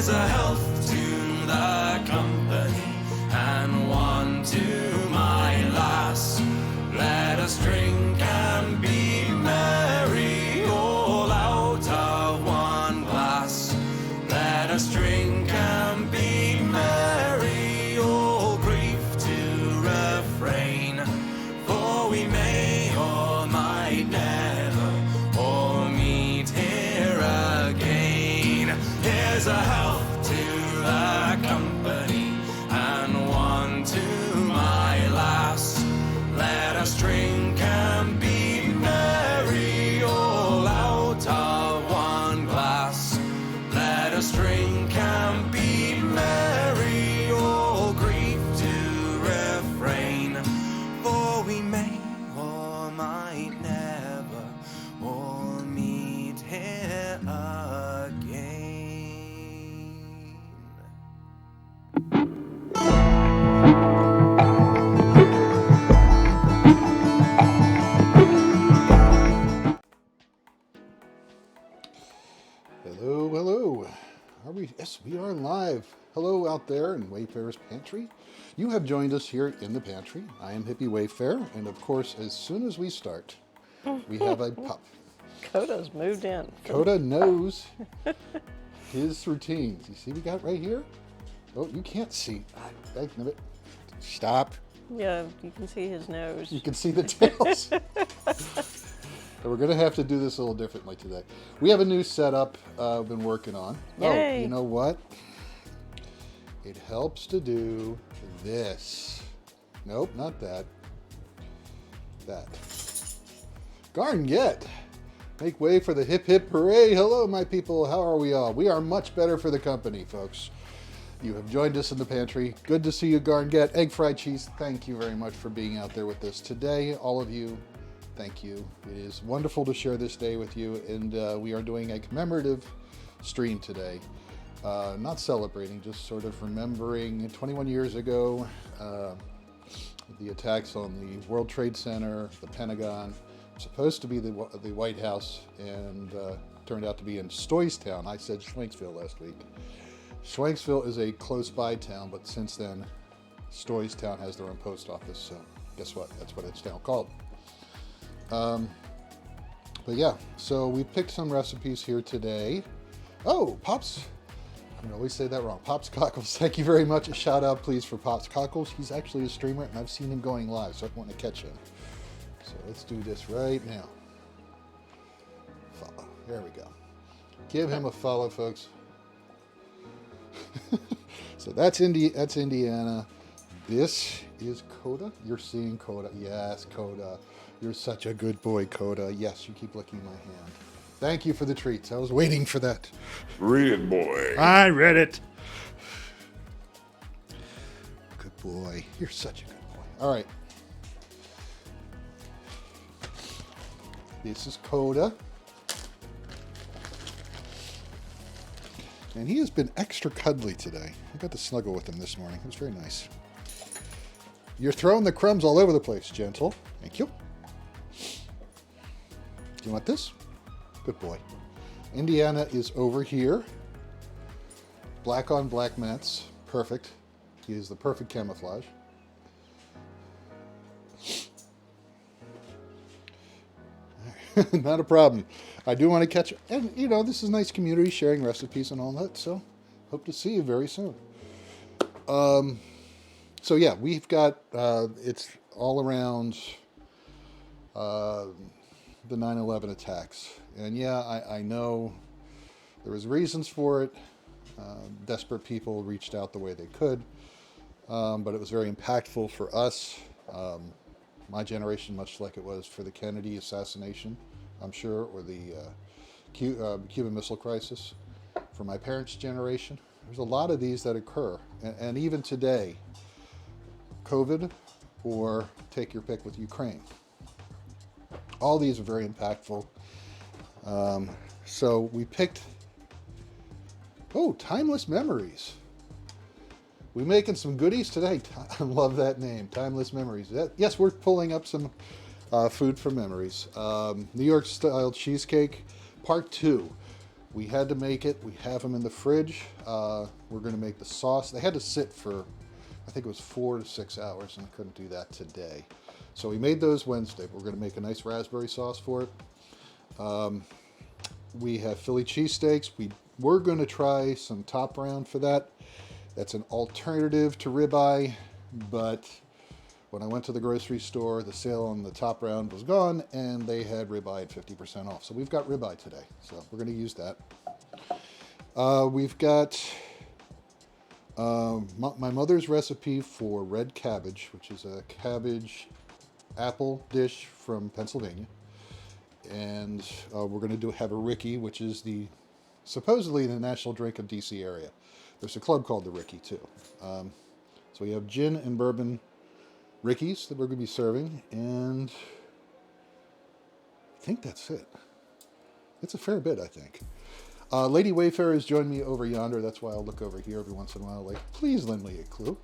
Here's a health to the company and one to my lass. Let us drink and be merry, all out of one glass. Let us drink and be merry, all grief to refrain. For we may or might never all meet here again. Here's a health to the company and one to my lass. Let us drink and be merry, all out of one glass. Let us drink and be merry, all grief to refrain. For we may or might never all meet here again. Hello, hello. Are we? Yes, we are live. Hello out there in Wayfarer's Pantry. You have joined us here in the pantry. I am Hippie Wayfarer, and of course, as soon as we start, we have a pup. Coda's moved in. Coda knows his routines. You see, we got right here. Oh, you can't see. Stop. Yeah, you can see his nose. You can see the tails. So we're going to have to do this a little differently today. We have a new setup I've been working on. Yay. Oh, you know what? It helps to do this. Nope, not that. That. Garnet. Make way for the hip hip hooray. Hello, my people. How are we all? We are much better for the company, folks. You have joined us in the pantry. Good to see you, Garnet. Egg fried cheese. Thank you very much for being out there with us today. All of you, thank you. It is wonderful to share this day with you, and we are doing a commemorative stream today. Not celebrating, just sort of remembering 21 years ago, the attacks on the World Trade Center, the Pentagon, supposed to be the White House, and turned out to be in Stoystown. I said Schwenksville last week. Schwenksville is a close by town, but since then, Stoystown has their own post office, so guess what? That's what it's now called. But yeah, so we picked some recipes here today. Oh, Pops. I always say that wrong. Pops Cockles. Thank you very much. A shout out, please, for Pops Cockles. He's actually a streamer, and I've seen him going live, so I want to catch him. So let's do this right now. Follow. There we go. Give him a follow, folks. So that's Indiana. This is Coda. You're seeing Coda. Yes, Coda. You're such a good boy, Coda. Yes, you keep licking my hand. Thank you for the treats. I was waiting for that. Read it, boy. I read it. Good boy. You're such a good boy. All right. This is Coda. And he has been extra cuddly today. I got to snuggle with him this morning. It was very nice. You're throwing the crumbs all over the place, Gentle. Thank you. Do you want this? Good boy. Indiana is over here. Black on black mats. Perfect. He is the perfect camouflage. Not a problem. I do want to catch, and you know, this is nice community sharing recipes and all that, so hope to see you very soon. So yeah, we've got, it's all around the 9/11 attacks. And yeah, I know there was reasons for it. Desperate people reached out the way they could, but it was very impactful for us. My generation, much like it was for the Kennedy assassination, I'm sure, or the Cuban Missile Crisis. For my parents' generation, there's a lot of these that occur. And even today, COVID, or take your pick with Ukraine. All these are very impactful. So we picked, Timeless Memories. We making some goodies today. I love that name, Timeless Memories. Yes, we're pulling up some food from memories. New York style cheesecake, part 2. We had to make it. We have them in the fridge. We're going to make the sauce. They had to sit for, I think it was 4 to 6 hours, and I couldn't do that today. So we made those Wednesday. We're going to make a nice raspberry sauce for it. We have Philly cheesesteaks. We're going to try some top round for that. That's an alternative to ribeye, but when I went to the grocery store, the sale on the top round was gone, and they had ribeye at 50% off. So we've got ribeye today, so we're going to use that. We've got my mother's recipe for red cabbage, which is a cabbage apple dish from Pennsylvania. And we're going to have a Ricky, which is supposedly the national drink of DC area. There's a club called the Ricky too. So we have gin and bourbon Rickies that we're going to be serving, and I think that's it. It's a fair bit, I think. Lady Wayfarer has joined me over yonder. That's why I'll look over here every once in a while like, please lend me a clue.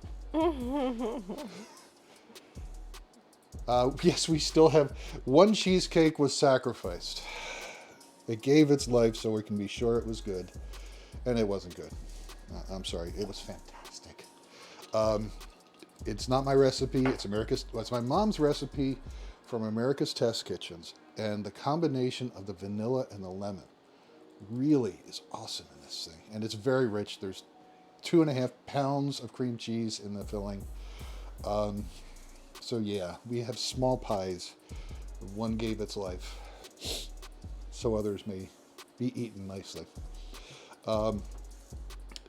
Yes, we still have one cheesecake was sacrificed. It gave its life so we can be sure it was good, and it wasn't good. I'm sorry, it was fantastic. It's not my recipe. It's my mom's recipe from America's Test Kitchens, and the combination of the vanilla and the lemon really is awesome in this thing, and it's very rich. There's 2.5 pounds of cream cheese in the filling. So yeah, we have small pies. One gave its life, so others may be eaten nicely.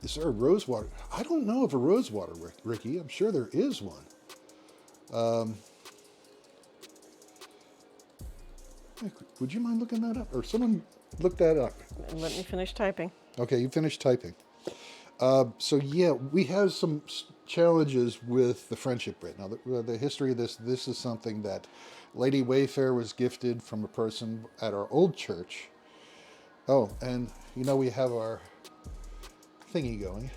Is there a rosewater? I don't know of a rosewater, Ricky. I'm sure there is one. Would you mind looking that up? Or someone look that up. Let me finish typing. Okay, you finished typing. So yeah, we have some challenges with the friendship bread. Now, the history of this is something that Lady Wayfarer was gifted from a person at our old church. Oh, and we have our thingy going.